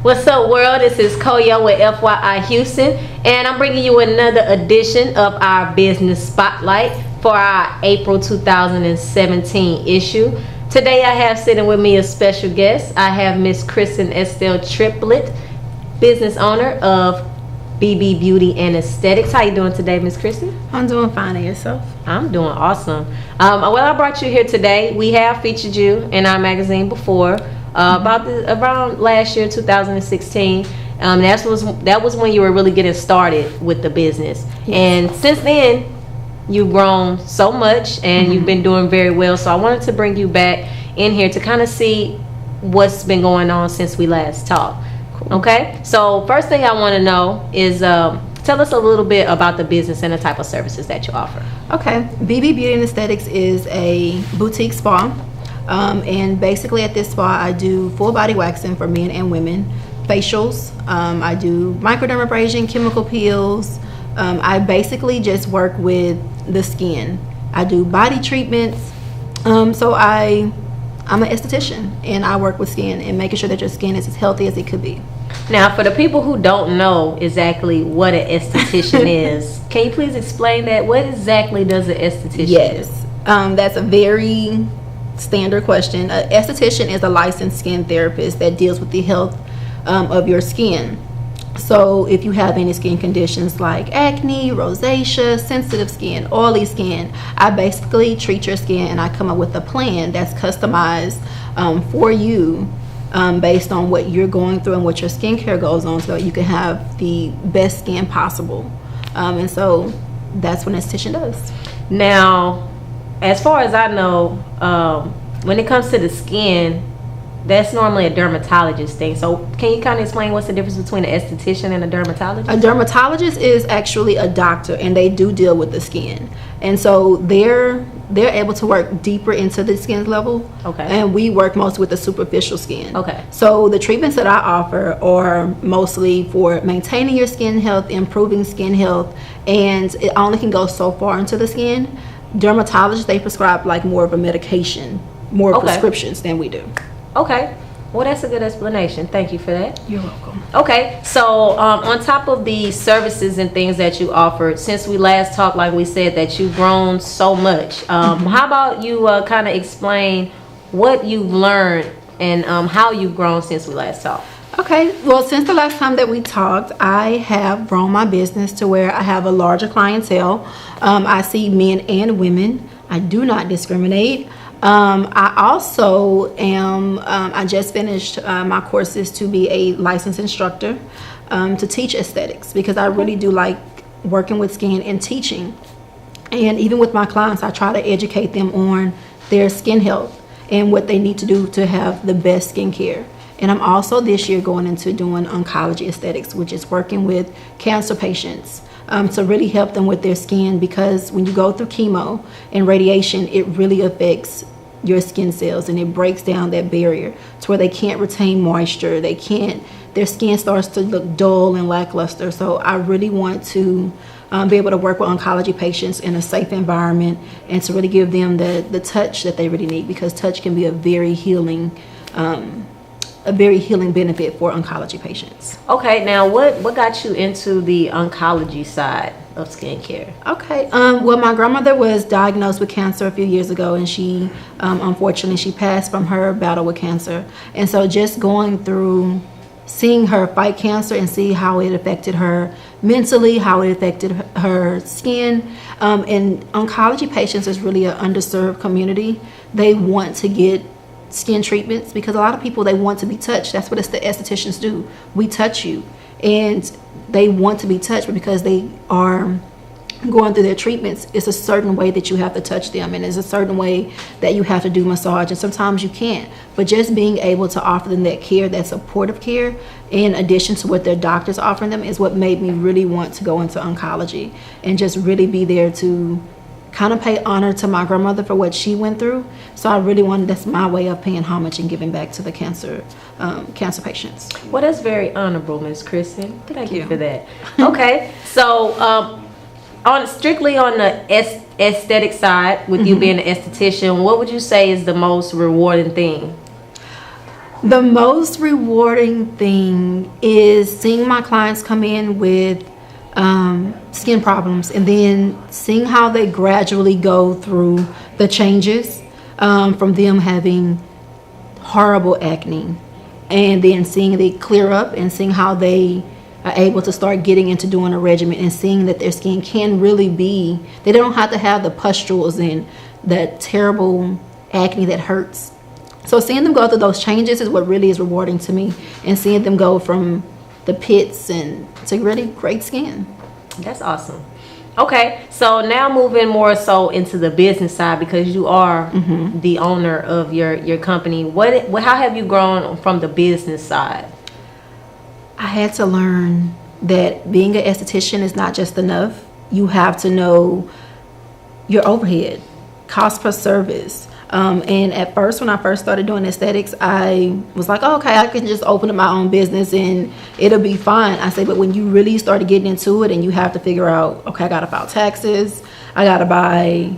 What's up, world? This is Koyo with FYI Houston, and I'm bringing you another edition of our business spotlight for our April 2017 issue. Today I have sitting with me a special guest. I have Miss Kristen Estelle Triplett, business owner of BB Beauty and Aesthetics. How you doing today, Miss Kristen? I'm doing fine. And yourself? I'm doing awesome. Well, I brought you here today. We have featured you in our magazine before. Around last year, 2016. That was when you were really getting started with the business. Yes. And since then, you've grown so much, and you've been doing very well. So I wanted to bring you back in here to kind of see what's been going on since we last talked. Cool. Okay. So first thing I want to know is tell us a little bit about the business and the type of services that you offer. Okay. BB Beauty and Aesthetics is a boutique spa. And basically at this spa I do full body waxing for men and women, facials, I do microdermabrasion, chemical peels. I basically just work with the skin. I do body treatments. So I'm an esthetician, and I work with skin and making sure that your skin is as healthy as it could be. Now, for the people who don't know exactly what an esthetician is, can you please explain that? What exactly does an esthetician do? Yes, that's a very standard question. An esthetician is a licensed skin therapist that deals with the health of your skin. So if you have any skin conditions like acne, rosacea, sensitive skin, oily skin, I basically treat your skin, and I come up with a plan that's customized for you based on what you're going through and what your skincare goes on, so that you can have the best skin possible. And so that's what an esthetician does. Now, as far as I know, when it comes to the skin, that's normally a dermatologist thing. So can you kind of explain what's the difference between an esthetician and a dermatologist? A dermatologist is actually a doctor, and they do deal with the skin. And so they're able to work deeper into the skin level. Okay. And we work mostly with the superficial skin. Okay. So the treatments that I offer are mostly for maintaining your skin health, improving skin health, and it only can go so far into the skin. Dermatologists, they prescribe like more of a medication, more prescriptions than we do. Okay. Well, that's a good explanation. Thank you for that. You're welcome. Okay. So on top of the services and things that you offered, since we last talked, like we said, that you've grown so much. How about you kind of explain what you've learned and how you've grown since we last talked? Okay, well, since the last time that we talked, I have grown my business to where I have a larger clientele. I see men and women. I do not discriminate. I also I just finished my courses to be a licensed instructor to teach aesthetics, because I really do like working with skin and teaching. And even with my clients, I try to educate them on their skin health and what they need to do to have the best skincare. And I'm also this year going into doing oncology aesthetics, which is working with cancer patients to really help them with their skin, because when you go through chemo and radiation, it really affects your skin cells, and it breaks down that barrier to where they can't retain moisture. Their skin starts to look dull and lackluster. So I really want to be able to work with oncology patients in a safe environment, and to really give them the touch that they really need, because touch can be a very healing benefit for oncology patients. Okay, now what got you into the oncology side of skincare? Okay, well, my grandmother was diagnosed with cancer a few years ago, and she unfortunately she passed from her battle with cancer. And so just going through seeing her fight cancer and see how it affected her mentally, how it affected her skin, and oncology patients is really an underserved community. They want to get skin treatments because a lot of people, they want to be touched. That's what the estheticians do. We touch you, and they want to be touched, but because they are going through their treatments, it's a certain way that you have to touch them, and it's a certain way that you have to do massage, and sometimes you can't. But just being able to offer them that care, that supportive care, in addition to what their doctors offering them, is what made me really want to go into oncology and just really be there to kind of pay honor to my grandmother for what she went through. So I really wanted, that's my way of paying homage and giving back to the cancer patients. Well, that's very honorable, Miss Kristen. Thank you for that. Okay, so on strictly on the aesthetic side, with you being an esthetician, what would you say is the most rewarding thing? The most rewarding thing is seeing my clients come in with skin problems, and then seeing how they gradually go through the changes from them having horrible acne, and then seeing it clear up, and seeing how they are able to start getting into doing a regimen, and seeing that their skin can really be, they don't have to have the pustules and that terrible acne that hurts. So seeing them go through those changes is what really is rewarding to me, and seeing them go from the pits and to really great skin. That's awesome. Okay, so now moving more so into the business side, because you are the owner of your company. How have you grown from the business side? I had to learn that being an esthetician is not just enough. You have to know your overhead, cost per service. And at first, when I first started doing aesthetics, I was like, oh, okay, I can just open up my own business and it'll be fine. I say, but when you really started getting into it and you have to figure out, okay, I got to file taxes, I got to buy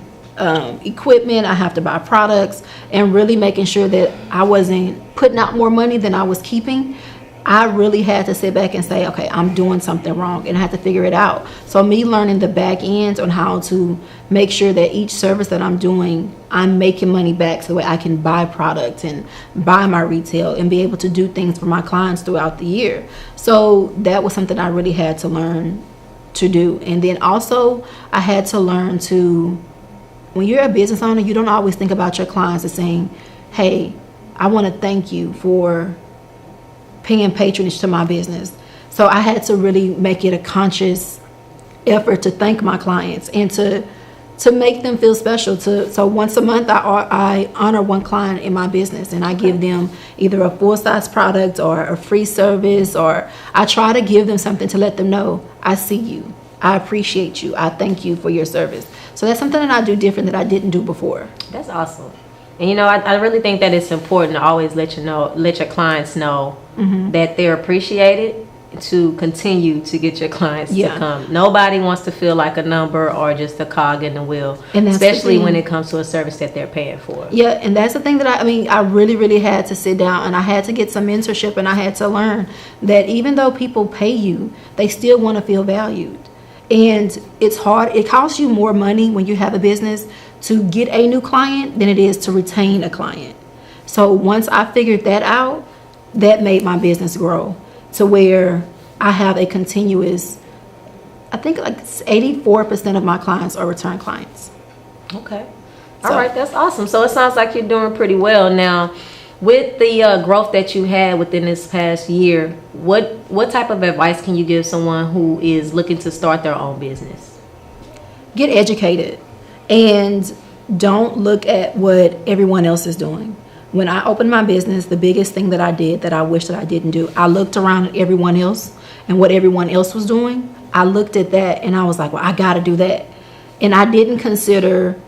equipment, I have to buy products, and really making sure that I wasn't putting out more money than I was keeping, I really had to sit back and say, okay, I'm doing something wrong, and I had to figure it out. So me learning the back ends on how to make sure that each service that I'm doing, I'm making money back so that I can buy products and buy my retail and be able to do things for my clients throughout the year. So that was something I really had to learn to do. And then also I had to learn to, when you're a business owner, you don't always think about your clients as saying, hey, I want to thank you for paying patronage to my business. So I had to really make it a conscious effort to thank my clients and to make them feel special. So once a month I honor one client in my business, and I give them either a full-size product or a free service, or I try to give them something to let them know, I see you, I appreciate you, I thank you for your service. So that's something that I do different that I didn't do before. That's awesome. And you know, I really think that it's important to always let your clients know that they're appreciated, to continue to get your clients to come. Nobody wants to feel like a number or just a cog in the wheel, and especially when it comes to a service that they're paying for. Yeah, and that's the thing that I really, really had to sit down, and I had to get some mentorship, and I had to learn that even though people pay you, they still want to feel valued. And it's hard. It costs you more money when you have a business to get a new client than it is to retain a client. So once I figured that out, that made my business grow to where I have a continuous, I think like 84% of my clients are return clients. Okay. All right, that's awesome. So it sounds like you're doing pretty well. Now, with the growth that you had within this past year, what type of advice can you give someone who is looking to start their own business? Get educated, and don't look at what everyone else is doing. When I opened my business, the biggest thing that I did that I wish that I didn't do, I looked around at everyone else and what everyone else was doing. I looked at that and I was like, well, I got to do that. And I didn't consider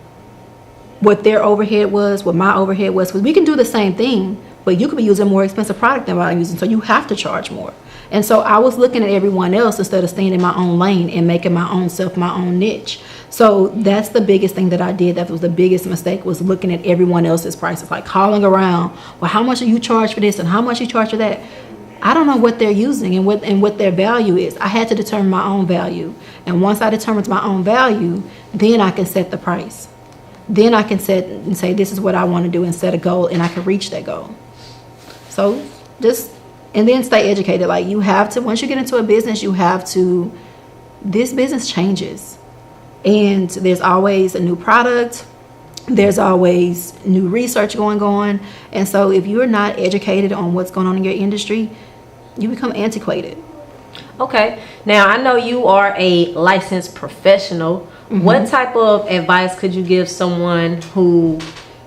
what their overhead was, what my overhead was, because we can do the same thing, but you could be using a more expensive product than what I'm using, so you have to charge more. And so I was looking at everyone else instead of staying in my own lane and making my own self my own niche. So that's the biggest thing that I did. That was the biggest mistake, was looking at everyone else's prices, like calling around, well, how much do you charge for this and how much you charge for that? I don't know what they're using and what their value is. I had to determine my own value. And once I determined my own value, then I can set the price. Then I can set and say, this is what I want to do, and set a goal, and I can reach that goal. So and then stay educated. Like, you have to, once you get into a business, this business changes. And there's always a new product. There's always new research going on. And so if you're not educated on what's going on in your industry, you become antiquated. Okay. Now, I know you are a licensed professional. What type of advice could you give someone who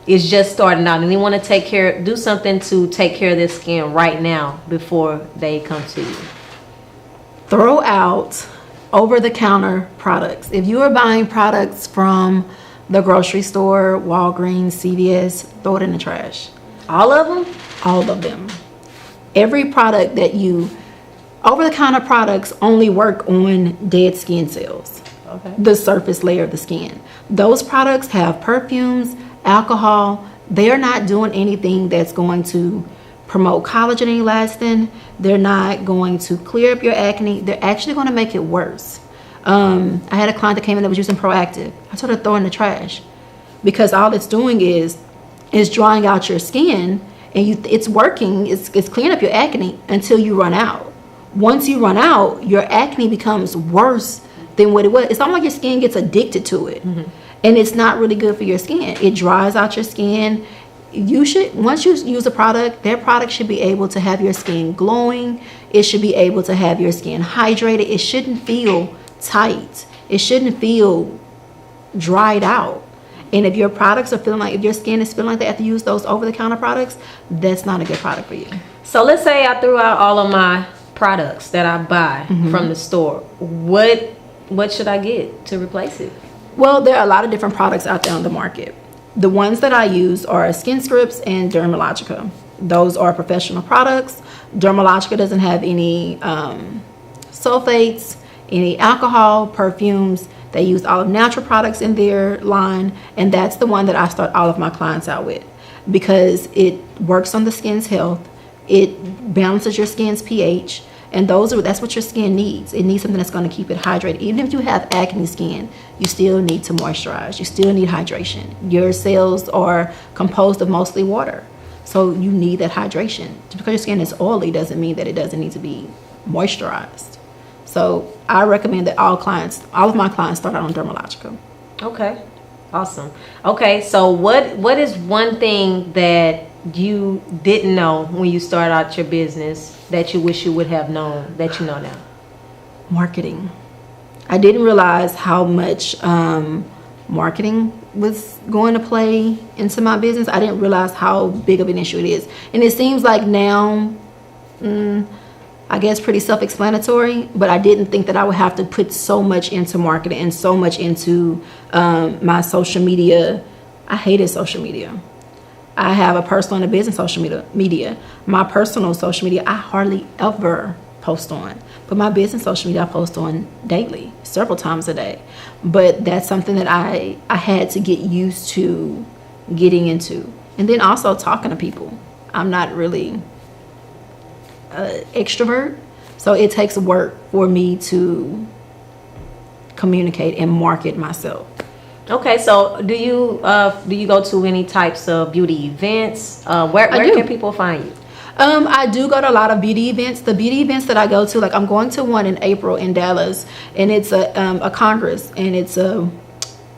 is just starting out and they want to do something to take care of their skin right now before they come to you? Throw out over-the-counter products. If you are buying products from The grocery store, Walgreens, CVS, throw it in the trash. All of them? All of them. Every product that you, over-the-counter products only work on dead skin cells. Okay. The surface layer of the skin. Those products have perfumes, alcohol. They're not doing anything that's going to promote collagen and elastin. They're not going to clear up your acne. They're actually going to make it worse. I had a client that came in that was using Proactive. I told her to throw it in the trash because all it's doing is drying out your skin, and it's working. It's cleaning up your acne until you run out. Once you run out, your acne becomes worse than what it was. It's almost like your skin gets addicted to it, and it's not really good for your skin. It dries out your skin. You should, once you use a product, their product should be able to have your skin glowing. It should be able to have your skin hydrated. It shouldn't feel tight. It shouldn't feel dried out. And if your products are feeling like, if your skin is feeling like they have to use those over-the-counter products, that's not a good product for you. So let's say I threw out all of my products that I buy from the store. What should I get to replace it? Well, there are a lot of different products out there on the market. The ones that I use are Skin Scripts and Dermalogica. Those are professional products. Dermalogica doesn't have any sulfates, any alcohol, perfumes. They use all of natural products in their line, and that's the one that I start all of my clients out with because it works on the skin's health. It balances your skin's pH, and that's what your skin needs. It needs something that's going to keep it hydrated. Even if you have acne skin, you still need to moisturize. You still need hydration. Your cells are composed of mostly water, so you need that hydration. Just because your skin is oily doesn't mean that it doesn't need to be moisturized. So I recommend that all of my clients start out on Dermalogica. Okay, awesome. Okay, so what is one thing that you didn't know when you started out your business that you wish you would have known that you know now? Marketing. I didn't realize how much marketing was going to play into my business. I didn't realize how big of an issue it is. And it seems like now, I guess pretty self-explanatory, but I didn't think that I would have to put so much into marketing and so much into my social media. I hated social media. I have a personal and a business social media. My personal social media, I hardly ever post on. But my business social media, I post on daily, several times a day. But that's something that I had to get used to getting into. And then also talking to people. I'm not really extrovert, so it takes work for me to communicate and market myself. Okay, so do you go to any types of beauty events? Where can people find you? I do go to a lot of beauty events. The beauty events that I go to, like I'm going to one in April in Dallas, and it's a congress, and it's a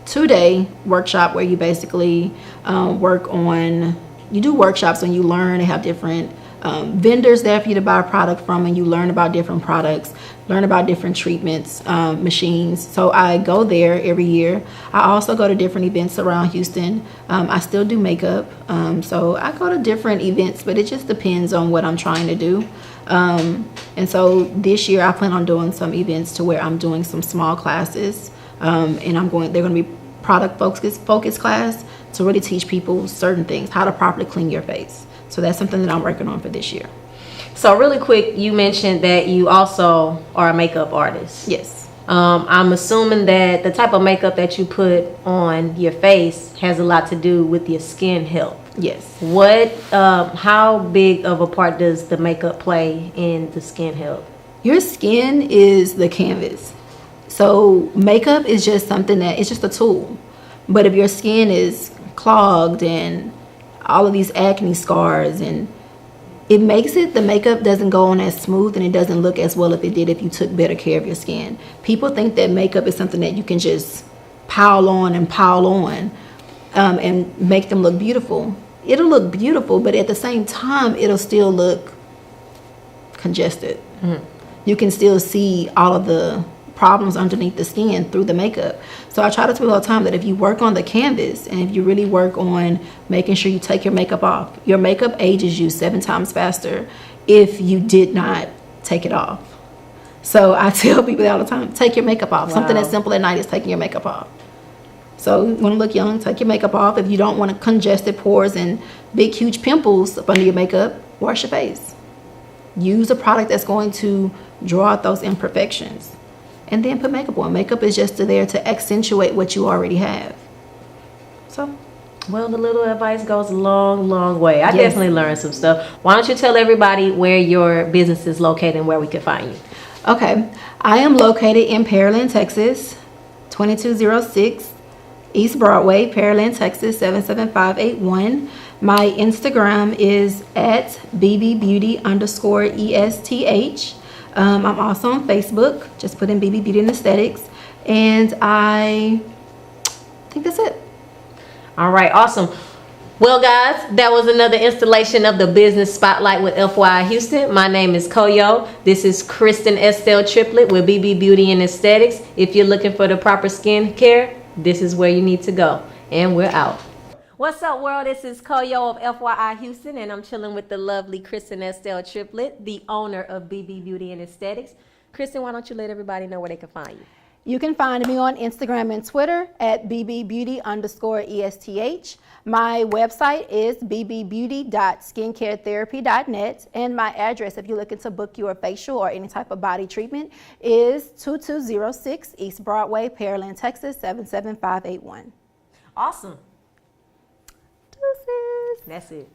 2-day workshop where you basically you do workshops and you learn. They have different vendors there for you to buy a product from, and you learn about different products, learn about different treatments, machines. So I go there every year. I also go to different events around Houston. I still do makeup, so I go to different events, but it just depends on what I'm trying to do. And so this year I plan on doing some events to where I'm doing some small classes, and they're going to be product focus class to really teach people certain things, how to properly clean your face. So that's something that I'm working on for this year. So really quick, you mentioned that you also are a makeup artist. Yes. I'm assuming that the type of makeup that you put on your face has a lot to do with your skin health. Yes. How big of a part does the makeup play in the skin health? Your skin is the canvas. So makeup is just something it's just a tool. But if your skin is clogged and all of these acne scars, and it makes the makeup doesn't go on as smooth, and it doesn't look as well if it did if you took better care of your skin. People think that makeup is something that you can just pile on and make them look beautiful. It'll look beautiful, but at the same time, it'll still look congested. Mm-hmm. You can still see all of the problems underneath the skin through the makeup. So I try to tell people all the time that if you work on the canvas and if you really work on making sure you take your makeup off, your makeup ages you 7 times faster if you did not take it off. So I tell people all the time, take your makeup off. Wow. Something as simple at night is taking your makeup off. So you want to look young, take your makeup off. If you don't want congested pores and big, huge pimples up under your makeup, wash your face. Use a product that's going to draw out those imperfections. And then put makeup on. Makeup is just there to accentuate what you already have. So, well, the little advice goes a long, long way. I Yes. definitely learned some stuff. Why don't you tell everybody where your business is located and where we can find you? okay. I am located in Pearland, Texas, 2206 East Broadway, Pearland, Texas, 77581. My Instagram is at bbbeauty_ESTH. I'm also on Facebook. Just put in BB Beauty and Aesthetics. And I think that's it. All right, awesome. Well, guys, that was another installation of the Business Spotlight with FYI Houston. My name is Koyo. This is Kristen Estelle Triplet with BB Beauty and Aesthetics. If you're looking for the proper skin care, this is where you need to go. And we're out. What's up, world? This is Koyo of FYI Houston, and I'm chilling with the lovely Kristen Estelle Triplet, the owner of BB Beauty and Aesthetics. Kristen, why don't you let everybody know where they can find you? You can find me on Instagram and Twitter at bbbeauty_ESTH. My website is bbbeauty.skincaretherapy.net, and my address, if you're looking to book your facial or any type of body treatment, is 2206 East Broadway, Pearland, Texas, 77581. Awesome. Deuces. That's it.